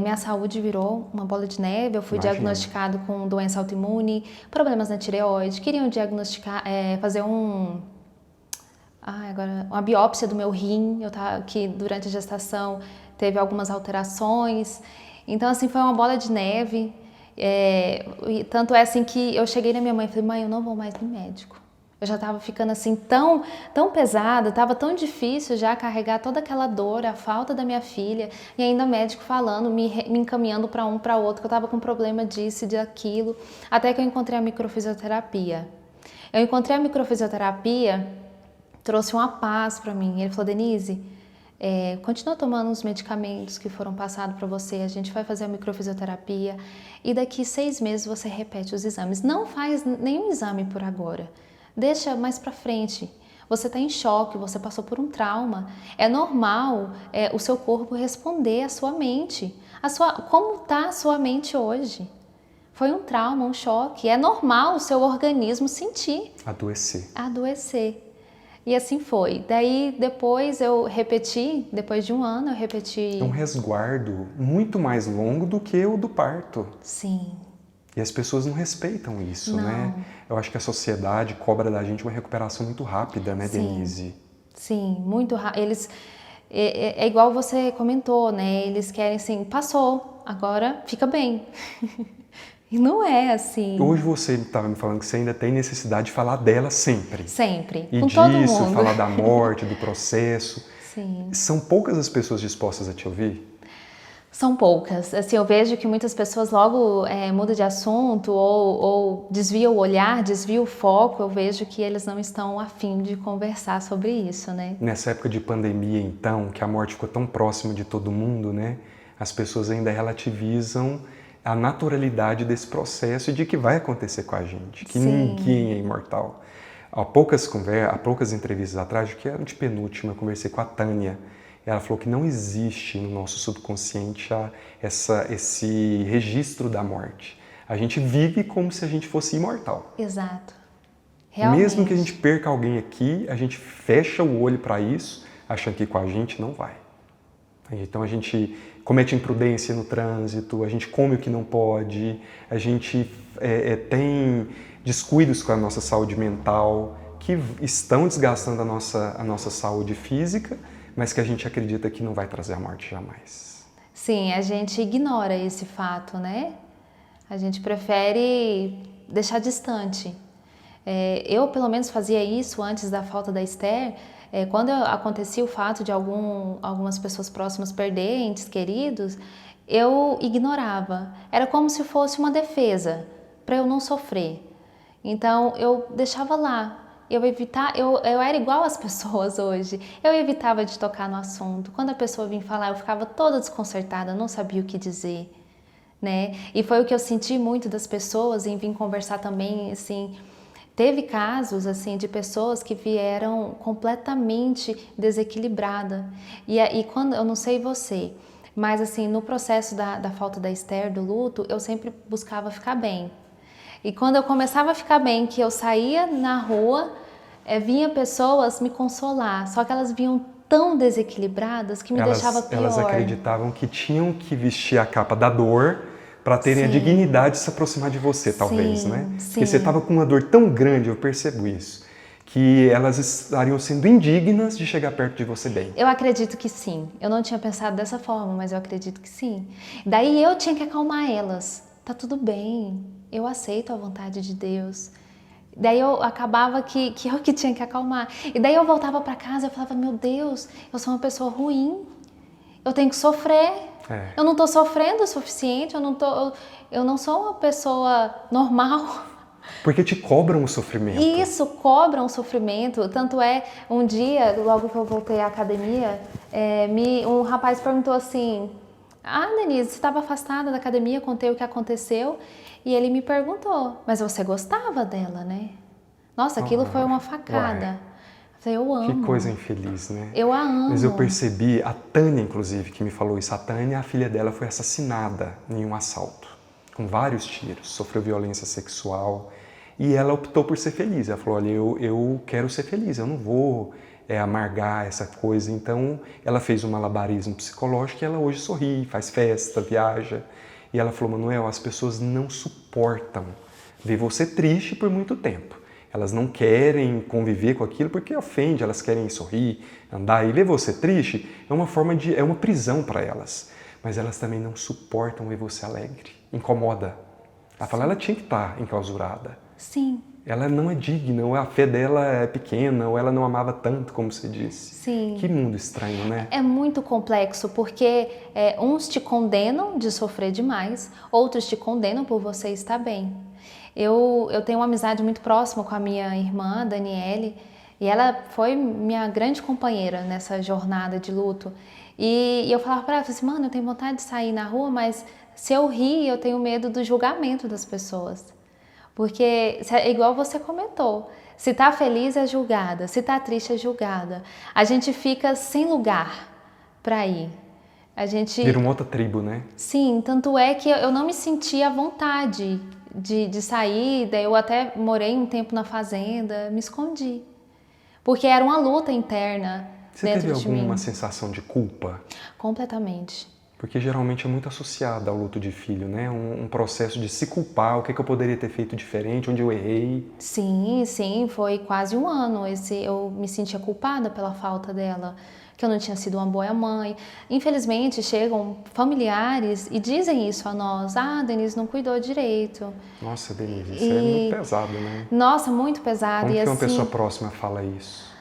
minha saúde virou uma bola de neve. Eu fui diagnosticado com doença autoimune, problemas na tireoide, queriam diagnosticar, fazer uma biópsia do meu rim, que durante a gestação teve algumas alterações. Então, assim, foi uma bola de neve. Tanto é assim que eu cheguei na minha mãe e falei, mãe, eu não vou mais no médico. Eu já estava ficando assim tão pesada, estava tão difícil já carregar toda aquela dor, a falta da minha filha, e ainda médico falando, me encaminhando para um, para outro, que eu estava com problema disso e daquilo, até que eu encontrei a microfisioterapia. Eu encontrei a microfisioterapia, trouxe uma paz para mim. Ele falou: Denise, continua tomando os medicamentos que foram passados para você, a gente vai fazer a microfisioterapia e daqui 6 meses você repete os exames. Não faz nenhum exame por agora. Deixa mais pra frente. Você está em choque, você passou por um trauma. É normal o seu corpo responder à sua mente. Como está a sua mente hoje? Foi um trauma, um choque. É normal o seu organismo sentir. Adoecer. E assim foi. Daí depois eu repeti, depois de um ano eu repeti... É um resguardo muito mais longo do que o do parto. Sim. E as pessoas não respeitam isso, não. né? Eu acho que a sociedade cobra da gente uma recuperação muito rápida, né, Sim. Denise? Sim, muito rápido. É igual você comentou, né? Eles querem assim, passou, agora fica bem. E não é assim. Hoje você estava me falando que você ainda tem necessidade de falar dela sempre. Sempre, e com disso, todo mundo. falar da morte, do processo. Sim. São poucas as pessoas dispostas a te ouvir? São poucas. Assim, eu vejo que muitas pessoas logo mudam de assunto ou desviam o olhar, desviam o foco. Eu vejo que eles não estão a fim de conversar sobre isso, né? Nessa época de pandemia, então, que a morte ficou tão próxima de todo mundo, né? As pessoas ainda relativizam a naturalidade desse processo e de que vai acontecer com a gente, que Sim. ninguém é imortal. Há poucas entrevistas atrás, que era de penúltima, eu conversei com a Tânia. Ela falou que não existe no nosso subconsciente esse registro da morte. A gente vive como se a gente fosse imortal. Exato. Realmente. Mesmo que a gente perca alguém aqui, a gente fecha o olho para isso, achando que com a gente não vai. Então a gente comete imprudência no trânsito, a gente come o que não pode, a gente tem descuidos com a nossa saúde mental, que estão desgastando a nossa saúde física, mas que a gente acredita que não vai trazer a morte jamais. Sim, a gente ignora esse fato, né? A gente prefere deixar distante. Eu, pelo menos, fazia isso antes da falta da Esther. Quando acontecia o fato de algumas pessoas próximas perderem entes queridos, eu ignorava. Era como se fosse uma defesa, para eu não sofrer. Então, eu deixava lá. Eu era igual às pessoas hoje. Eu evitava de tocar no assunto. Quando a pessoa vinha falar, eu ficava toda desconcertada, não sabia o que dizer, né? E foi o que eu senti muito das pessoas em vir conversar também, assim. Teve casos, assim, de pessoas que vieram completamente desequilibradas. E quando, eu não sei você, mas assim, no processo da falta da Esther, do luto, eu sempre buscava ficar bem. E quando eu começava a ficar bem, que eu saía na rua, vinha pessoas me consolar, só que elas vinham tão desequilibradas que me deixava pior. Elas acreditavam que tinham que vestir a capa da dor para terem Sim. a dignidade de se aproximar de você, talvez, Sim, né? sim. Porque você estava com uma dor tão grande, eu percebo isso, que elas estariam sendo indignas de chegar perto de você bem. Eu acredito que sim. Eu não tinha pensado dessa forma, mas eu acredito que sim. Daí eu tinha que acalmar elas. Tá tudo bem, eu aceito a vontade de Deus. Daí eu acabava que eu que tinha que acalmar. E daí eu voltava para casa e falava, meu Deus, eu sou uma pessoa ruim, eu tenho que sofrer. Eu não estou sofrendo o suficiente, eu não sou uma pessoa normal. Porque te cobram o sofrimento. Isso, cobram o sofrimento. Tanto um dia, logo que eu voltei à academia, um rapaz perguntou assim, Denise, você estava afastada da academia, contei o que aconteceu, e ele me perguntou, mas você gostava dela, né? Nossa, aquilo foi uma facada. Ué. Eu amo. Que coisa infeliz, né? Eu a amo. Mas eu percebi, a Tânia, inclusive, que me falou isso. A Tânia, a filha dela, foi assassinada em um assalto, com vários tiros, sofreu violência sexual. E ela optou por ser feliz. Ela falou, olha, eu quero ser feliz, eu não vou amargar essa coisa. Então, ela fez um malabarismo psicológico e ela hoje sorri, faz festa, viaja. E ela falou, Manuel, as pessoas não suportam ver você triste por muito tempo. Elas não querem conviver com aquilo porque ofende, elas querem sorrir, andar. E ver você triste é uma prisão para elas. Mas elas também não suportam ver você alegre, incomoda. Ela fala, ela tinha que estar enclausurada. Sim. ela não é digna, ou a fé dela é pequena, ou ela não amava tanto, como você disse. Sim. Que mundo estranho, né? É muito complexo, porque uns te condenam de sofrer demais, outros te condenam por você estar bem. Eu tenho uma amizade muito próxima com a minha irmã, Daniele, e ela foi minha grande companheira nessa jornada de luto. E eu falava para ela, assim, mano, eu tenho vontade de sair na rua, mas se eu rir, eu tenho medo do julgamento das pessoas. Porque é igual você comentou, se tá feliz é julgada, se tá triste é julgada. A gente fica sem lugar para ir. A gente... Vira uma outra tribo, né? Sim, tanto é que eu não me sentia à vontade de sair, daí eu até morei um tempo na fazenda, me escondi. Porque era uma luta interna dentro de mim. Você teve alguma sensação de culpa? Completamente. Porque geralmente é muito associado ao luto de filho, né? Um processo de se culpar, o que eu poderia ter feito diferente, onde eu errei. Sim, sim, foi quase um ano. Eu me sentia culpada pela falta dela, que eu não tinha sido uma boa mãe. Infelizmente, chegam familiares e dizem isso a nós. Ah, Denise não cuidou direito. Nossa, Denise, isso é muito pesado, né? Nossa, muito pesado. Como e que uma assim... pessoa próxima fala isso?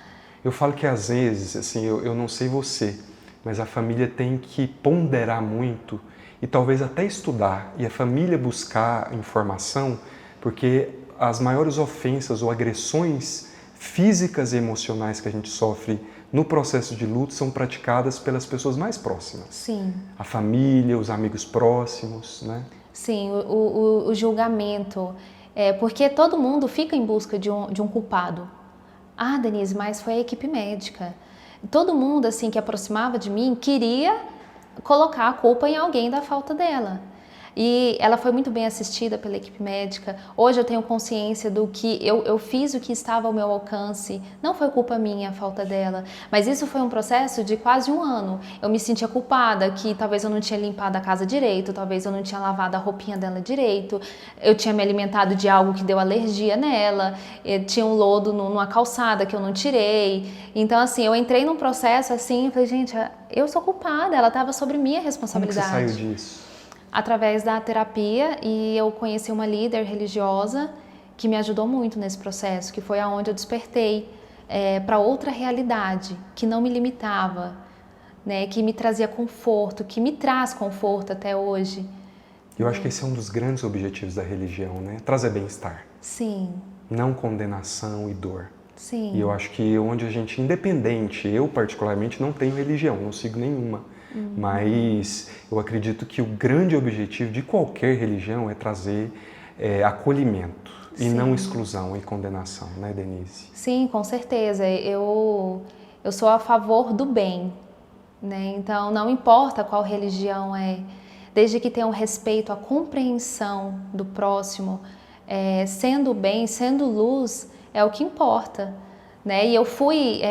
Eu falo que às vezes, assim, eu não sei você, mas a família tem que ponderar muito e talvez até estudar e a família buscar informação, porque as maiores ofensas ou agressões físicas e emocionais que a gente sofre no processo de luto são praticadas pelas pessoas mais próximas. Sim. A família, os amigos próximos, né? Sim, o julgamento. Porque todo mundo fica em busca de um culpado. Ah, Denise, mas foi a equipe médica. Todo mundo assim que aproximava de mim queria colocar a culpa em alguém da falta dela. E ela foi muito bem assistida pela equipe médica. Hoje eu tenho consciência do que eu fiz o que estava ao meu alcance. Não foi culpa minha a falta dela, mas isso foi um processo de quase um ano. Eu me sentia culpada que talvez eu não tinha limpado a casa direito, talvez eu não tinha lavado a roupinha dela direito, eu tinha me alimentado de algo que deu alergia nela, tinha um lodo numa calçada que eu não tirei. Então assim, eu entrei num processo assim, falei, gente, eu sou culpada, ela estava sobre minha responsabilidade. Como que você saiu disso? Através da terapia, e eu conheci uma líder religiosa que me ajudou muito nesse processo, que foi aonde eu despertei para outra realidade, que não me limitava, né, que me trazia conforto, que me traz conforto até hoje. Eu acho que esse é um dos grandes objetivos da religião, né? Trazer bem-estar. Sim. Não condenação e dor. Sim. E eu acho que onde a gente, independente, eu particularmente não tenho religião, não sigo nenhuma. Mas eu acredito que o grande objetivo de qualquer religião é trazer acolhimento e não exclusão e condenação, né, Denise? Sim, com certeza. Eu sou a favor do bem, né? Então não importa qual religião é, desde que tenha um respeito, a compreensão do próximo, sendo bem, sendo luz, é o que importa, né? E eu fui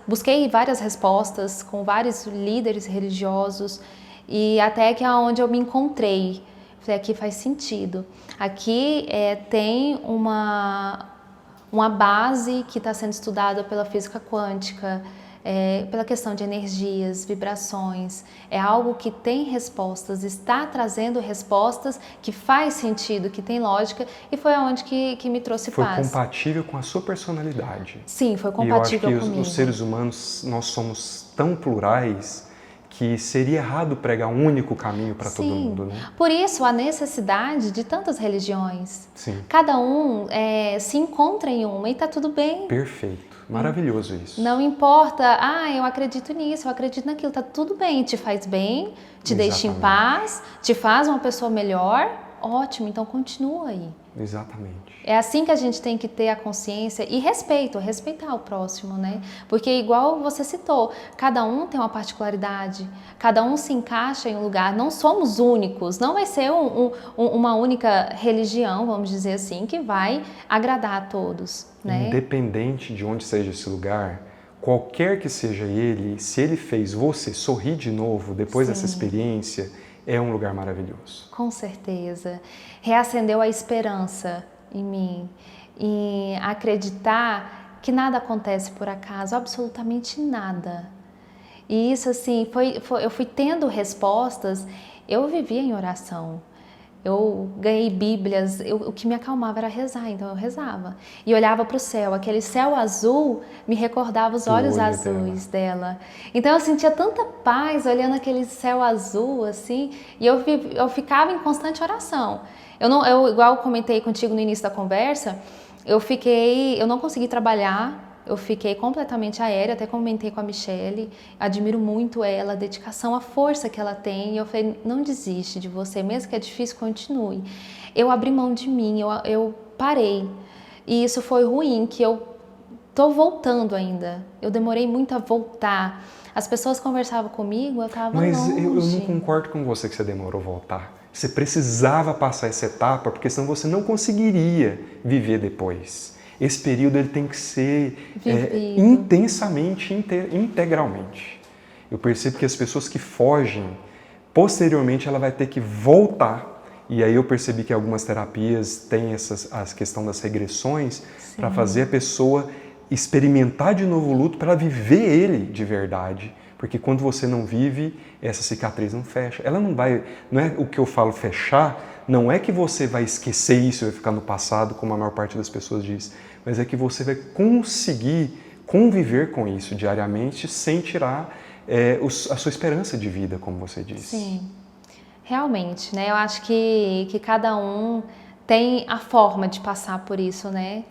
busquei várias respostas com vários líderes religiosos e até que é onde eu me encontrei. Falei, aqui faz sentido. Aqui tem uma base que está sendo estudada pela física quântica, pela questão de energias, vibrações. É algo que tem respostas, está trazendo respostas que faz sentido, que tem lógica, e foi aonde que me trouxe paz. Foi compatível com a sua personalidade. Sim, foi compatível comigo. E eu acho que comigo. os seres humanos, nós somos tão plurais que seria errado pregar um único caminho para todo mundo, né? Por isso a necessidade de tantas religiões. Sim. Cada um se encontra em uma e está tudo bem. Perfeito. Maravilhoso isso. Não importa, eu acredito nisso, eu acredito naquilo, tá tudo bem, te faz bem, te deixa em paz, te faz uma pessoa melhor, ótimo, então continua aí. Exatamente. É assim que a gente tem que ter a consciência e respeitar o próximo, né? Porque igual você citou, cada um tem uma particularidade, cada um se encaixa em um lugar, não somos únicos, não vai ser uma única religião, vamos dizer assim, que vai agradar a todos, né? Independente de onde seja esse lugar, qualquer que seja ele, se ele fez você sorrir de novo depois dessa experiência, é um lugar maravilhoso. Com certeza. Reacendeu a esperança em mim, em acreditar que nada acontece por acaso, absolutamente nada. E isso assim, eu fui tendo respostas, eu vivia em oração. Eu ganhei bíblias, o que me acalmava era rezar, então eu rezava. E olhava para o céu, aquele céu azul me recordava os O olhos olho azuis dela. Então eu sentia tanta paz olhando aquele céu azul, assim, e eu ficava em constante oração. Igual eu comentei contigo no início da conversa, eu não consegui trabalhar. Eu fiquei completamente aérea, até comentei com a Michele, admiro muito ela, a dedicação, a força que ela tem. E eu falei, não desiste de você, mesmo que é difícil, continue. Eu abri mão de mim, eu parei. E isso foi ruim, que eu tô voltando ainda. Eu demorei muito a voltar. As pessoas conversavam comigo, eu estava longe. Mas eu não concordo com você que você demorou a voltar. Você precisava passar essa etapa, porque senão você não conseguiria viver depois. Esse período ele tem que ser intensamente, integralmente. Eu percebo que as pessoas que fogem, posteriormente ela vai ter que voltar. E aí eu percebi que algumas terapias têm a questão das regressões para fazer a pessoa experimentar de novo o luto para viver ele de verdade. Porque quando você não vive, essa cicatriz não fecha. Ela não vai, não é o que eu falo fechar, não é que você vai esquecer isso e vai ficar no passado, como a maior parte das pessoas diz, mas é que você vai conseguir conviver com isso diariamente sem tirar a sua esperança de vida, como você disse. Sim, realmente, né? Eu acho que cada um tem a forma de passar por isso, né?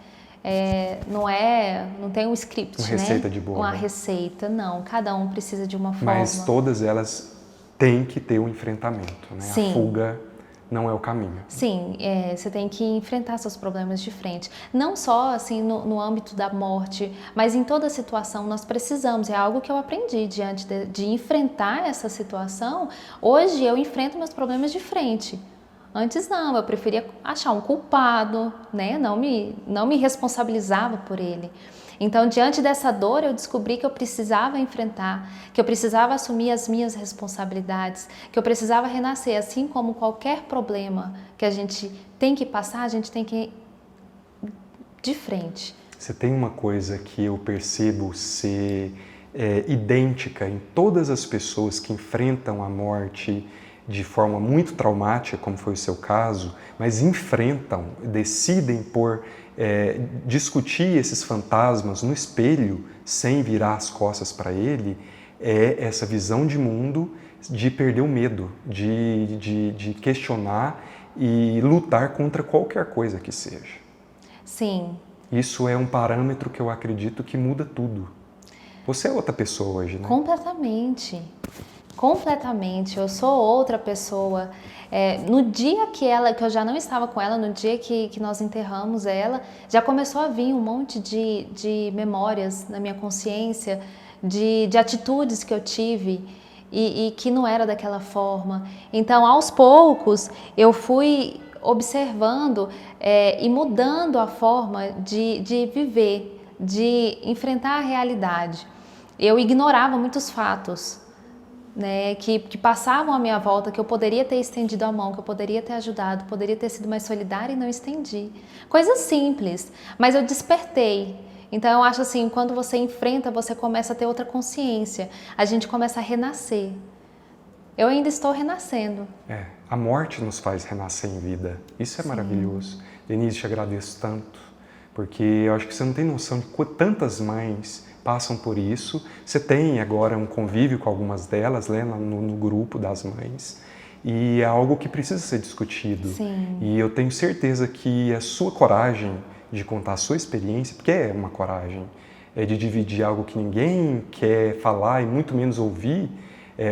Não tem um script, uma receita né? de bolo. Uma receita, não. Cada um precisa de uma forma. Mas todas elas têm que ter um enfrentamento, né? Sim. A fuga não é o caminho. Sim, você tem que enfrentar seus problemas de frente. Não só assim no âmbito da morte, mas em toda situação nós precisamos. É algo que eu aprendi diante de enfrentar essa situação. Hoje eu enfrento meus problemas de frente. Antes não, eu preferia achar um culpado, né? Não me responsabilizava por ele. Então, diante dessa dor, eu descobri que eu precisava enfrentar, que eu precisava assumir as minhas responsabilidades, que eu precisava renascer, assim como qualquer problema que a gente tem que passar, a gente tem que ir de frente. Você tem uma coisa que eu percebo ser idêntica em todas as pessoas que enfrentam a morte de forma muito traumática, como foi o seu caso, mas enfrentam, decidem por discutir esses fantasmas no espelho sem virar as costas para ele, é essa visão de mundo de perder o medo, de questionar e lutar contra qualquer coisa que seja. Sim. Isso é um parâmetro que eu acredito que muda tudo. Você é outra pessoa hoje, né? Completamente. Completamente, eu sou outra pessoa. No dia que eu já não estava com ela, no dia que nós enterramos ela, já começou a vir um monte de memórias na minha consciência, de atitudes que eu tive e que não era daquela forma. Então, aos poucos, eu fui observando e mudando a forma de viver, de enfrentar a realidade. Eu ignorava muitos fatos, né, que passavam à minha volta, que eu poderia ter estendido a mão, que eu poderia ter ajudado, poderia ter sido mais solidária e não estendi. Coisas simples, mas eu despertei. Então eu acho assim, quando você enfrenta, você começa a ter outra consciência, a gente começa a renascer. Eu ainda estou renascendo. A morte nos faz renascer em vida. Isso é maravilhoso. Denise, te agradeço tanto, porque eu acho que você não tem noção de tantas mães passam por isso. Você tem agora um convívio com algumas delas, né, no grupo das mães, e é algo que precisa ser discutido. Sim. E eu tenho certeza que a sua coragem de contar a sua experiência, porque é uma coragem, de dividir algo que ninguém quer falar e muito menos ouvir,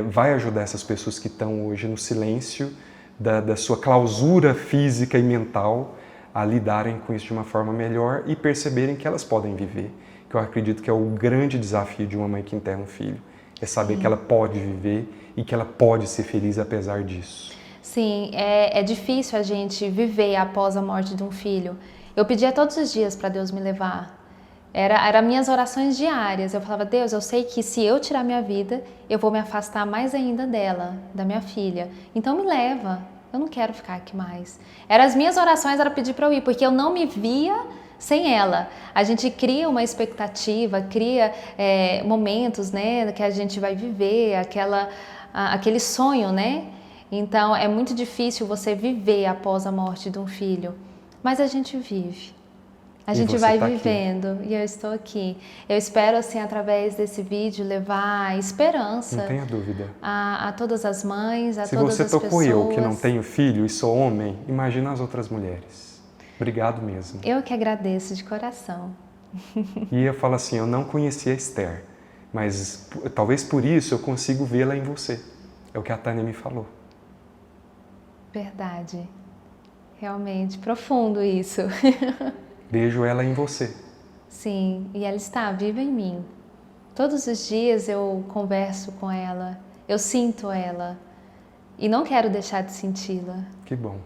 vai ajudar essas pessoas que estão hoje no silêncio da sua clausura física e mental a lidarem com isso de uma forma melhor e perceberem que elas podem viver. Que eu acredito que é o grande desafio de uma mãe que enterra um filho. É saber que ela pode viver e que ela pode ser feliz apesar disso. Sim, é difícil a gente viver após a morte de um filho. Eu pedia todos os dias para Deus me levar. Era minhas orações diárias. Eu falava, Deus, eu sei que se eu tirar minha vida, eu vou me afastar mais ainda dela, da minha filha. Então me leva, eu não quero ficar aqui mais. As minhas orações era pedir para eu ir, porque eu não me via sem ela. A gente cria uma expectativa, cria momentos, né, que a gente vai viver, aquele sonho, né? Então é muito difícil você viver após a morte de um filho, mas a gente vive. A E gente você vai tá aqui. vivendo e eu estou aqui. Eu espero, assim, através desse vídeo, levar esperança Não tenha dúvida. a todas as mães, a Se todas você as tocou pessoas. eu, que não tenho filho e sou homem, imagina as outras mulheres. Obrigado mesmo. Eu que agradeço de coração. E eu falo assim, eu não conhecia a Esther, mas talvez por isso eu consigo vê-la em você. É o que a Tânia me falou. Verdade. Realmente, profundo isso. Vejo ela em você. Sim, e ela está viva em mim. Todos os dias eu converso com ela, eu sinto ela e não quero deixar de senti-la. Que bom.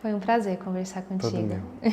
Foi um prazer conversar Todo contigo. meu.